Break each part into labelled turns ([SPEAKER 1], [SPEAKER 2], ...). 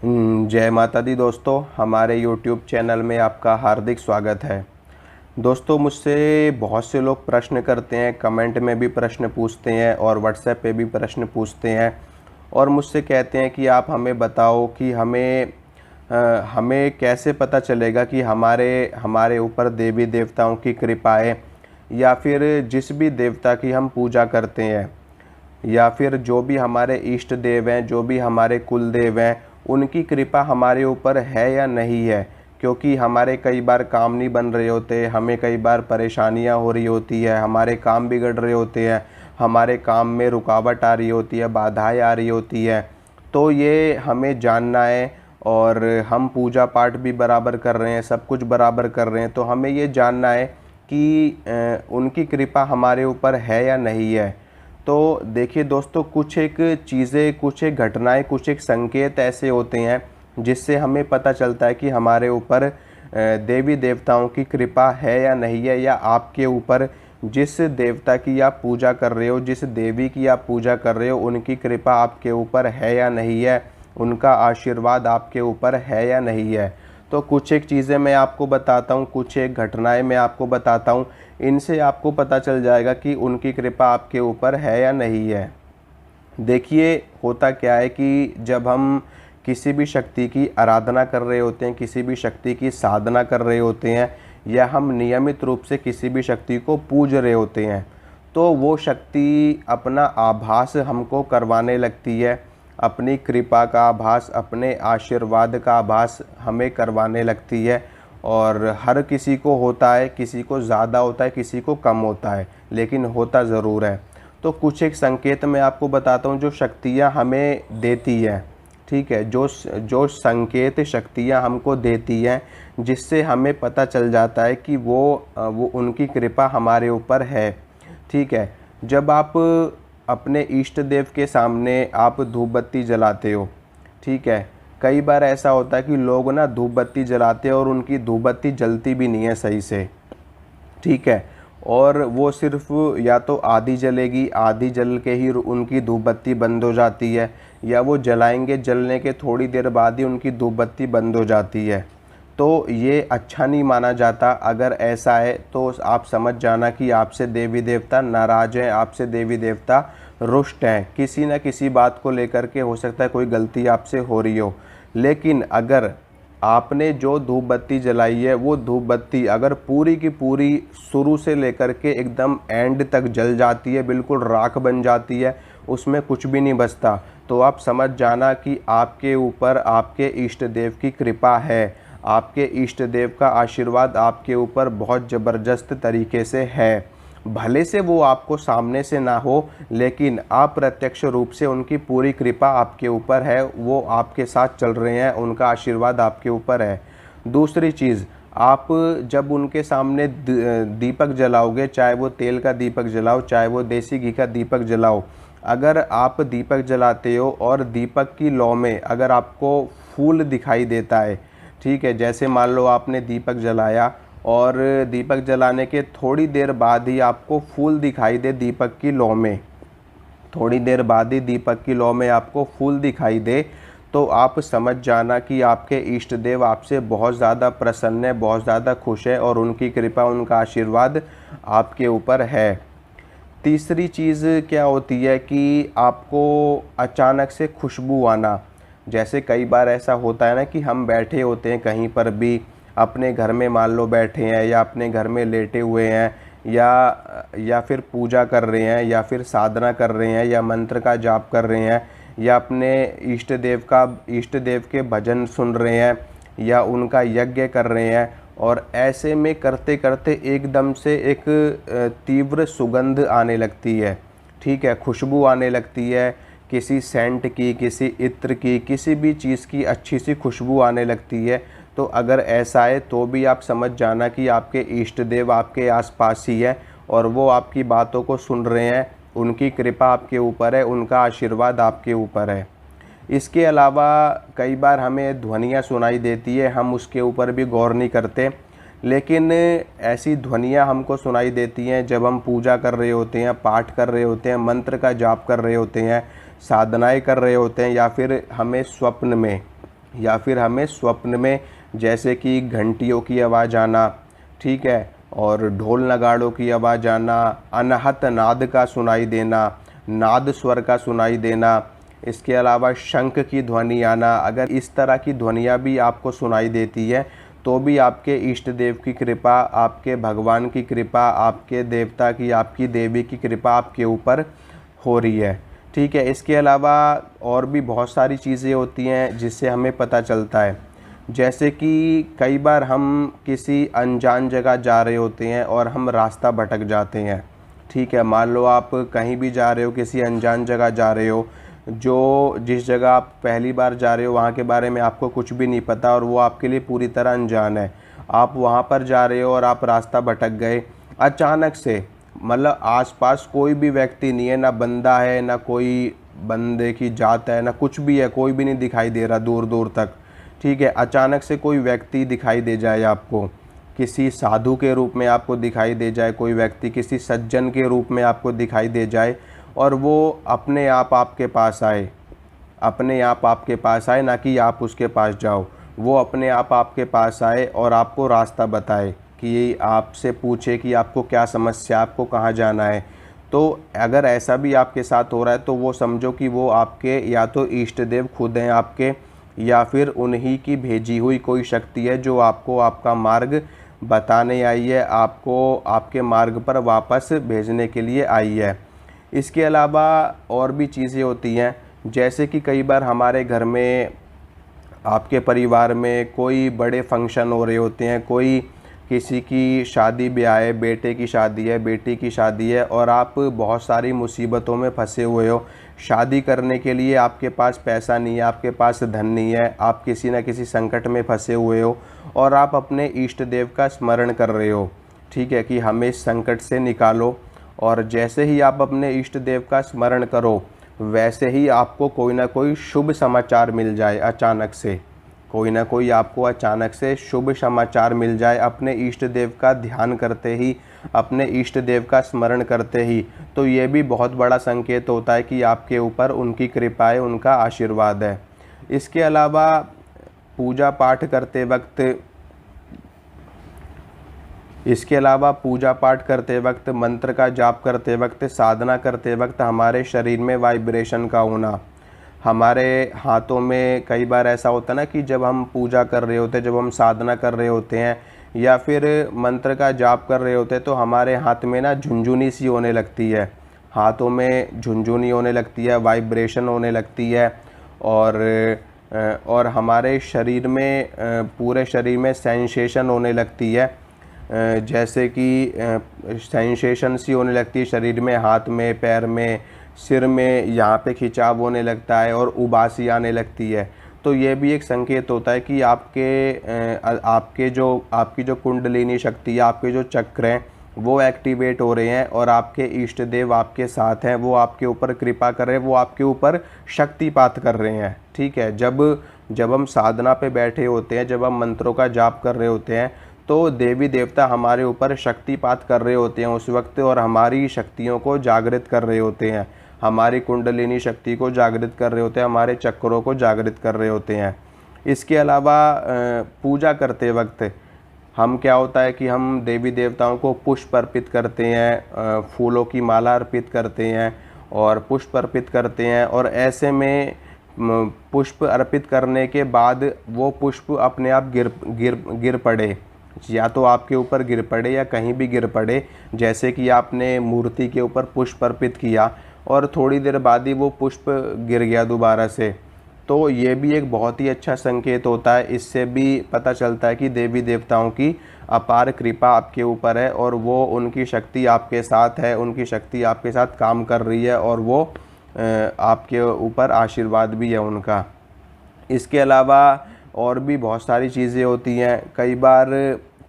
[SPEAKER 1] जय माता दी दोस्तों, हमारे YouTube चैनल में आपका हार्दिक स्वागत है। दोस्तों, मुझसे बहुत से लोग प्रश्न करते हैं, कमेंट में भी प्रश्न पूछते हैं और व्हाट्सएप पे भी प्रश्न पूछते हैं और मुझसे कहते हैं कि आप हमें बताओ कि हमें कैसे पता चलेगा कि हमारे ऊपर देवी देवताओं की कृपा है, या फिर जिस भी देवता की हम पूजा करते हैं या फिर जो भी हमारे इष्ट देव हैं, जो भी हमारे कुल देव हैं, उनकी कृपा हमारे ऊपर है या नहीं है। क्योंकि हमारे कई बार काम नहीं बन रहे होते, हमें कई बार परेशानियां हो रही होती है, हमारे काम बिगड़ रहे होते हैं, हमारे काम में रुकावट आ रही होती है, बाधाएं आ रही होती है। तो ये हमें जानना है, और हम पूजा पाठ भी बराबर कर रहे हैं, सब कुछ बराबर कर रहे हैं, तो हमें ये जानना है कि उनकी कृपा हमारे ऊपर है या नहीं है। तो देखिए दोस्तों, कुछ एक चीज़ें, कुछ एक घटनाएं, कुछ एक संकेत ऐसे होते हैं जिससे हमें पता चलता है कि हमारे ऊपर देवी देवताओं की कृपा है या नहीं है, या आपके ऊपर जिस देवता की आप पूजा कर रहे हो, जिस देवी की आप पूजा कर रहे हो, उनकी कृपा आपके ऊपर है या नहीं है, उनका आशीर्वाद आपके ऊपर है या नहीं है। तो कुछ एक चीज़ें मैं आपको बताता हूँ, कुछ एक घटनाएं मैं आपको बताता हूँ, इनसे आपको पता चल जाएगा कि उनकी कृपा आपके ऊपर है या नहीं है। देखिए, होता क्या है कि जब हम किसी भी शक्ति की आराधना कर रहे होते हैं, किसी भी शक्ति की साधना कर रहे होते हैं, या हम नियमित रूप से किसी भी शक्ति को पूज रहे होते हैं, तो वो शक्ति अपना आभास हमको करवाने लगती है, अपनी कृपा का आभास, अपने आशीर्वाद का आभास हमें करवाने लगती है। और हर किसी को होता है, किसी को ज़्यादा होता है, किसी को कम होता है, लेकिन होता ज़रूर है। तो कुछ एक संकेत मैं आपको बताता हूँ जो शक्तियाँ हमें देती हैं, ठीक है, जो संकेत शक्तियाँ हमको देती हैं, जिससे हमें पता चल जाता है कि वो उनकी कृपा हमारे ऊपर है, ठीक है। जब आप अपने इष्ट देव के सामने आप धूप बत्ती जलाते हो, ठीक है, कई बार ऐसा होता है कि लोग ना धूप बत्ती जलाते हैं और उनकी धूप बत्ती जलती भी नहीं है सही से, ठीक है, और वो सिर्फ या तो आधी जलेगी, आधी जल के ही उनकी धूप बत्ती बंद हो जाती है, या वो जलाएंगे, जलने के थोड़ी देर बाद ही उनकी धूप बत्ती बंद हो जाती है। तो ये अच्छा नहीं माना जाता। अगर ऐसा है तो आप समझ जाना कि आपसे देवी देवता नाराज़ हैं, आपसे देवी देवता रुष्ट हैं, किसी न किसी बात को लेकर के हो सकता है कोई गलती आपसे हो रही हो। लेकिन अगर आपने जो धूप बत्ती जलाई है, वो धूप बत्ती अगर पूरी की पूरी शुरू से लेकर के एकदम एंड तक जल जाती है, बिल्कुल राख बन जाती है, उसमें कुछ भी नहीं बचता, तो आप समझ जाना कि आपके ऊपर आपके इष्ट देव की कृपा है, आपके इष्ट देव का आशीर्वाद आपके ऊपर बहुत ज़बरदस्त तरीके से है। भले से वो आपको सामने से ना हो, लेकिन अप्रत्यक्ष रूप से उनकी पूरी कृपा आपके ऊपर है, वो आपके साथ चल रहे हैं, उनका आशीर्वाद आपके ऊपर है। दूसरी चीज़, आप जब उनके सामने दीपक जलाओगे, चाहे वो तेल का दीपक जलाओ, चाहे वो देसी घी का दीपक जलाओ, अगर आप दीपक जलाते हो और दीपक की लौ में अगर आपको फूल दिखाई देता है, ठीक है, जैसे मान लो आपने दीपक जलाया और दीपक जलाने के थोड़ी देर बाद ही आपको फूल दिखाई दे दीपक की लौ में, थोड़ी देर बाद ही दीपक की लौ में आपको फूल दिखाई दे, तो आप समझ जाना कि आपके इष्ट देव आपसे बहुत ज़्यादा प्रसन्न है, बहुत ज़्यादा खुश है, और उनकी कृपा, उनका आशीर्वाद आपके ऊपर है। तीसरी चीज़ क्या होती है कि आपको अचानक से खुशबू आना। जैसे कई बार ऐसा होता है ना कि हम बैठे होते हैं कहीं पर भी, अपने घर में मान लो बैठे हैं, या अपने घर में लेटे हुए हैं, या फिर पूजा कर रहे हैं, या फिर साधना कर रहे हैं, या मंत्र का जाप कर रहे हैं, या अपने इष्ट देव के भजन सुन रहे हैं, या उनका यज्ञ कर रहे हैं, और ऐसे में करते करते एकदम से एक तीव्र सुगंध आने लगती है, ठीक है, खुशबू आने लगती है, किसी सेंट की, किसी इत्र की, किसी भी चीज़ की अच्छी सी खुशबू आने लगती है। तो अगर ऐसा है तो भी आप समझ जाना कि आपके इष्ट देव आपके आसपास ही है, और वो आपकी बातों को सुन रहे हैं, उनकी कृपा आपके ऊपर है, उनका आशीर्वाद आपके ऊपर है। इसके अलावा कई बार हमें ध्वनियाँ सुनाई देती है, हम उसके ऊपर भी गौर नहीं करते, लेकिन ऐसी ध्वनियाँ हमको सुनाई देती हैं जब हम पूजा कर रहे होते हैं, पाठ कर रहे होते हैं, मंत्र का जाप कर रहे होते हैं, साधनाएँ कर रहे होते हैं, या फिर हमें स्वप्न में या फिर हमें स्वप्न में जैसे कि घंटियों की आवाज़ आना, ठीक है, और ढोल नगाड़ों की आवाज़ आना, अनहत नाद का सुनाई देना, नाद स्वर का सुनाई देना, इसके अलावा शंख की ध्वनि आना, अगर इस तरह की ध्वनियाँ भी आपको सुनाई देती है तो भी आपके इष्ट देव की कृपा, आपके भगवान की कृपा, आपके देवता की, आपकी देवी की कृपा आपके ऊपर हो रही है, ठीक है। इसके अलावा और भी बहुत सारी चीज़ें होती हैं जिससे हमें पता चलता है, जैसे कि कई बार हम किसी अनजान जगह जा रहे होते हैं और हम रास्ता भटक जाते हैं, ठीक है। मान लो आप कहीं भी जा रहे हो, किसी अनजान जगह जा रहे हो, जो जिस जगह आप पहली बार जा रहे हो वहाँ के बारे में आपको कुछ भी नहीं पता और वो आपके लिए पूरी तरह अनजान है। आप वहाँ पर जा रहे हो और आप रास्ता भटक गए अचानक से, मतलब आसपास कोई भी व्यक्ति नहीं है, ना बंदा है, ना कोई बंदे की जात है, ना कुछ भी है, कोई भी नहीं दिखाई दे रहा दूर दूर तक, ठीक है। अचानक से कोई व्यक्ति दिखाई दे जाए आपको, किसी साधु के रूप में आपको दिखाई दे जाए, कोई व्यक्ति किसी सज्जन के रूप में आपको दिखाई दे जाए और वो अपने आप आपके पास आए, अपने आप आपके पास आए, ना कि आप उसके पास जाओ, वो अपने आप आपके पास आए और आपको रास्ता बताए, कि आपसे पूछे कि आपको क्या समस्या, आपको कहाँ जाना है। तो अगर ऐसा भी आपके साथ हो रहा है तो वो समझो कि वो आपके या तो इष्ट देव खुद हैं आपके, या फिर उन्हीं की भेजी हुई कोई शक्ति है जो आपको आपका मार्ग बताने आई है, आपको आपके मार्ग पर वापस भेजने के लिए आई है। इसके अलावा और भी चीज़ें होती हैं, जैसे कि कई बार हमारे घर में, आपके परिवार में कोई बड़े फंक्शन हो रहे होते हैं, कोई किसी की शादी ब्याह है, बेटे की शादी है, बेटी की शादी है और आप बहुत सारी मुसीबतों में फंसे हुए हो। शादी करने के लिए आपके पास पैसा नहीं है, आपके पास धन नहीं है, आप किसी न किसी संकट में फंसे हुए हो और आप अपने इष्ट देव का स्मरण कर रहे हो, ठीक है, कि हमें इस संकट से निकालो। और जैसे ही आप अपने इष्ट देव का स्मरण करो वैसे ही आपको कोई ना कोई शुभ समाचार मिल जाए, अचानक से कोई ना कोई आपको अचानक से शुभ समाचार मिल जाए अपने इष्ट देव का ध्यान करते ही, अपने इष्ट देव का स्मरण करते ही, तो ये भी बहुत बड़ा संकेत होता है कि आपके ऊपर उनकी कृपा है, उनका आशीर्वाद है। इसके अलावा पूजा पाठ करते वक्त, मंत्र का जाप करते वक्त, साधना करते वक्त हमारे शरीर में वाइब्रेशन का होना, हमारे हाथों में कई बार ऐसा होता है ना कि जब हम पूजा कर रहे होते हैं, जब हम साधना कर रहे होते हैं या फिर मंत्र का जाप कर रहे होते हैं तो हमारे हाथ में ना झुनझुनी सी होने लगती है, हाथों में झुनझुनी होने लगती है, वाइब्रेशन होने लगती है और हमारे शरीर में, पूरे शरीर में सेंसेशन होने लगती है, जैसे कि सेंसेशन सी होने लगती है शरीर में, हाथ में, पैर में, सिर में, यहाँ पे खिंचाव होने लगता है और उबासी आने लगती है। तो ये भी एक संकेत होता है कि आपकी जो कुंडलिनी शक्ति है, आपके जो चक्र हैं वो एक्टिवेट हो रहे हैं और आपके इष्ट देव आपके साथ हैं, वो आपके ऊपर कृपा कर रहे हैं, वो आपके ऊपर शक्तिपात कर रहे हैं, ठीक है। जब हम साधना पे बैठे होते हैं, जब हम मंत्रों का जाप कर रहे होते हैं तो देवी देवता हमारे ऊपर शक्तिपात कर रहे होते हैं उस वक्त और हमारी शक्तियों को जागृत कर रहे होते हैं, हमारी कुंडलिनी शक्ति को जागृत कर रहे होते हैं, हमारे चक्रों को जागृत कर रहे होते हैं। इसके अलावा पूजा करते वक्त हम, क्या होता है कि हम देवी देवताओं को पुष्प अर्पित करते हैं, फूलों की माला अर्पित करते हैं और पुष्प अर्पित करते हैं, और ऐसे में पुष्प अर्पित करने के बाद वो पुष्प अपने आप गिर पड़े, या तो आपके ऊपर गिर पड़े या कहीं भी गिर पड़े, जैसे कि आपने मूर्ति के ऊपर पुष्प अर्पित किया और थोड़ी देर बाद ही वो पुष्प गिर गया दोबारा से, तो ये भी एक बहुत ही अच्छा संकेत होता है। इससे भी पता चलता है कि देवी देवताओं की अपार कृपा आपके ऊपर है और वो, उनकी शक्ति आपके साथ है, उनकी शक्ति आपके साथ काम कर रही है और वो आपके ऊपर आशीर्वाद भी है उनका। इसके अलावा और भी बहुत सारी चीज़ें होती हैं। कई बार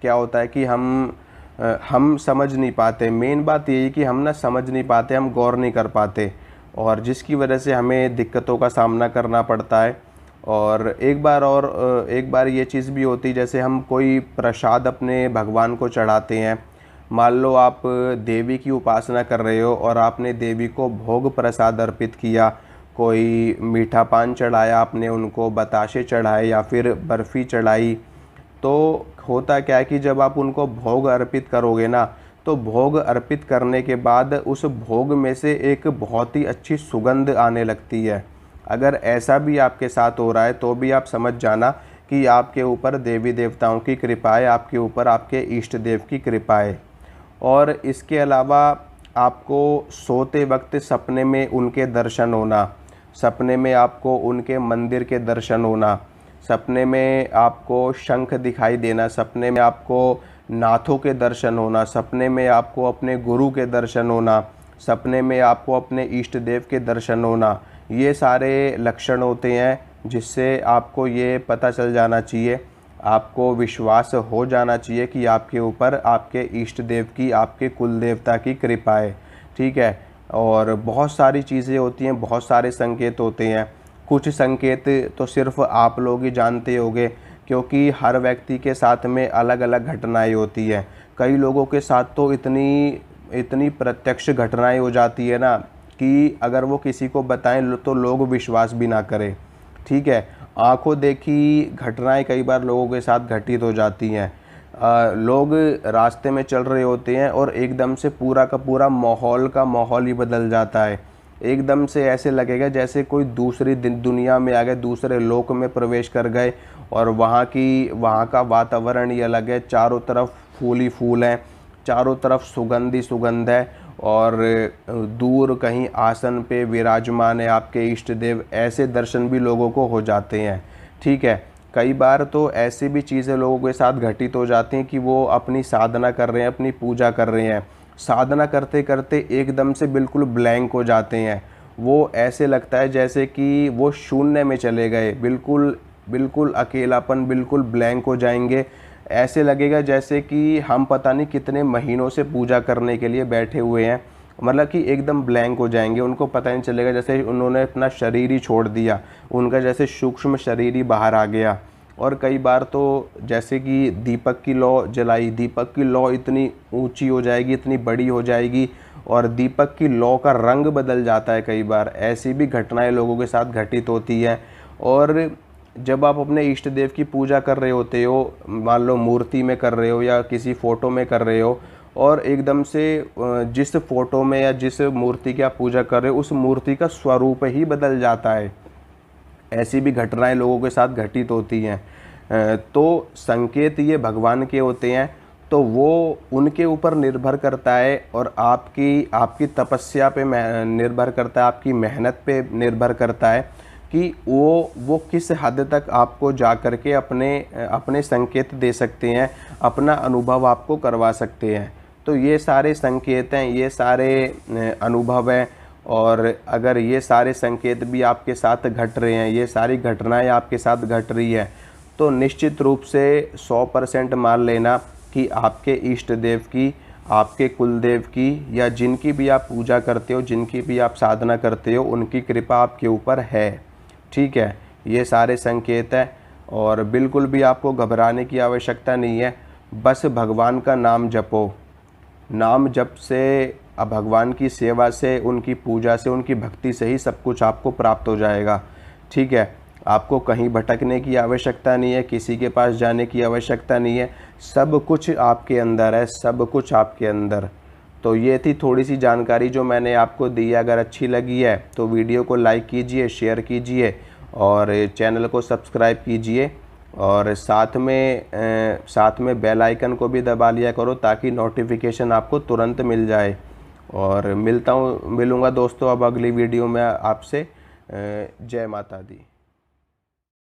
[SPEAKER 1] क्या होता है कि हम समझ नहीं पाते, मेन बात यही कि हम ना समझ नहीं पाते, हम गौर नहीं कर पाते और जिसकी वजह से हमें दिक्कतों का सामना करना पड़ता है। और एक बार ये चीज़ भी होती है, जैसे हम कोई प्रसाद अपने भगवान को चढ़ाते हैं, मान लो आप देवी की उपासना कर रहे हो और आपने देवी को भोग प्रसाद अर्पित किया, कोई मीठा पान चढ़ाया आपने उनको, बताशे चढ़ाए या फिर बर्फ़ी चढ़ाई, तो होता क्या है कि जब आप उनको भोग अर्पित करोगे ना, तो भोग अर्पित करने के बाद उस भोग में से एक बहुत ही अच्छी सुगंध आने लगती है। अगर ऐसा भी आपके साथ हो रहा है तो भी आप समझ जाना कि आपके ऊपर देवी देवताओं की कृपा है, आपके ऊपर आपके इष्ट देव की कृपा है। और इसके अलावा आपको सोते वक्त सपने में उनके दर्शन होना, सपने में आपको उनके मंदिर के दर्शन होना, सपने में आपको शंख दिखाई देना, सपने में आपको नाथों के दर्शन होना, सपने में आपको अपने गुरु के दर्शन होना, सपने में आपको अपने इष्ट देव के दर्शन होना, ये सारे लक्षण होते हैं जिससे आपको ये पता चल जाना चाहिए, आपको विश्वास हो जाना चाहिए कि आपके ऊपर आपके इष्ट देव की, आपके कुल देवता की कृपा है। ठीक है। और बहुत सारी चीज़ें होती हैं, बहुत सारे संकेत होते हैं। कुछ संकेत तो सिर्फ आप लोग ही जानते होंगे, क्योंकि हर व्यक्ति के साथ में अलग अलग घटनाएं होती हैं। कई लोगों के साथ तो इतनी प्रत्यक्ष घटनाएं हो जाती है ना कि अगर वो किसी को बताएं तो लोग विश्वास भी ना करें। ठीक है। आंखों देखी घटनाएं कई बार लोगों के साथ घटित हो जाती हैं। लोग रास्ते में चल रहे होते हैं और एकदम से पूरा का पूरा माहौल का माहौल ही बदल जाता है। एकदम से ऐसे लगेगा जैसे कोई दूसरी दुनिया में आ गए, दूसरे लोक में प्रवेश कर गए, और वहाँ का वातावरण ही अलग है। चारों तरफ फूल ही फूल हैं, चारों तरफ सुगंध ही सुगंध है, और दूर कहीं आसन पे विराजमान है आपके इष्ट देव, ऐसे दर्शन भी लोगों को हो जाते हैं। ठीक है। कई बार तो ऐसी भी चीज़ें लोगों के साथ घटित हो जाती हैं कि वो अपनी साधना कर रहे हैं, अपनी पूजा कर रहे हैं, साधना करते करते एकदम से बिल्कुल ब्लैंक हो जाते हैं। वो ऐसे लगता है जैसे कि वो शून्य में चले गए, बिल्कुल अकेलापन, बिल्कुल ब्लैंक हो जाएंगे। ऐसे लगेगा जैसे कि हम पता नहीं कितने महीनों से पूजा करने के लिए बैठे हुए हैं, मतलब कि एकदम ब्लैंक हो जाएंगे। उनको पता नहीं चलेगा जैसे उन्होंने अपना शरीर ही छोड़ दिया, उनका जैसे सूक्ष्म शरीर ही बाहर आ गया। और कई बार तो जैसे कि दीपक की लौ जलाई, दीपक की लौ इतनी ऊंची हो जाएगी, इतनी बड़ी हो जाएगी, और दीपक की लौ का रंग बदल जाता है। कई बार ऐसी भी घटनाएं लोगों के साथ घटित होती हैं। और जब आप अपने इष्ट देव की पूजा कर रहे होते हो, मान लो मूर्ति में कर रहे हो या किसी फ़ोटो में कर रहे हो, और एकदम से जिस फ़ोटो में या जिस मूर्ति की आप पूजा कर रहे हो उस मूर्ति का स्वरूप ही बदल जाता है। ऐसी भी घटनाएं लोगों के साथ घटित होती हैं। तो संकेत ये भगवान के होते हैं, तो वो उनके ऊपर निर्भर करता है, और आपकी तपस्या पे निर्भर करता है, आपकी मेहनत पे निर्भर करता है कि वो किस हद तक आपको जा कर के अपने संकेत दे सकते हैं, अपना अनुभव आपको करवा सकते हैं। तो ये सारे संकेत हैं, ये सारे अनुभव हैं, और अगर ये सारे संकेत भी आपके साथ घट रहे हैं, ये सारी घटनाएं आपके साथ घट रही है, तो निश्चित रूप से 100% मान लेना कि आपके इष्ट देव की, आपके कुल देव की, या जिनकी भी आप पूजा करते हो, जिनकी भी आप साधना करते हो, उनकी कृपा आपके ऊपर है। ठीक है। ये सारे संकेत हैं, और बिल्कुल भी आपको घबराने की आवश्यकता नहीं है। बस भगवान का नाम जपो। नाम जप से, अब भगवान की सेवा से, उनकी पूजा से, उनकी भक्ति से ही सब कुछ आपको प्राप्त हो जाएगा। ठीक है। आपको कहीं भटकने की आवश्यकता नहीं है, किसी के पास जाने की आवश्यकता नहीं है, सब कुछ आपके अंदर है, सब कुछ आपके अंदर। तो ये थी थोड़ी सी जानकारी जो मैंने आपको दी है। अगर अच्छी लगी है तो वीडियो को लाइक कीजिए, शेयर कीजिए, और चैनल को सब्सक्राइब कीजिए, और साथ में बेल आइकन को भी दबा लिया करो ताकि नोटिफिकेशन आपको तुरंत मिल जाए। और मिलूँगा दोस्तों अब अगली वीडियो में आपसे। जय माता दी।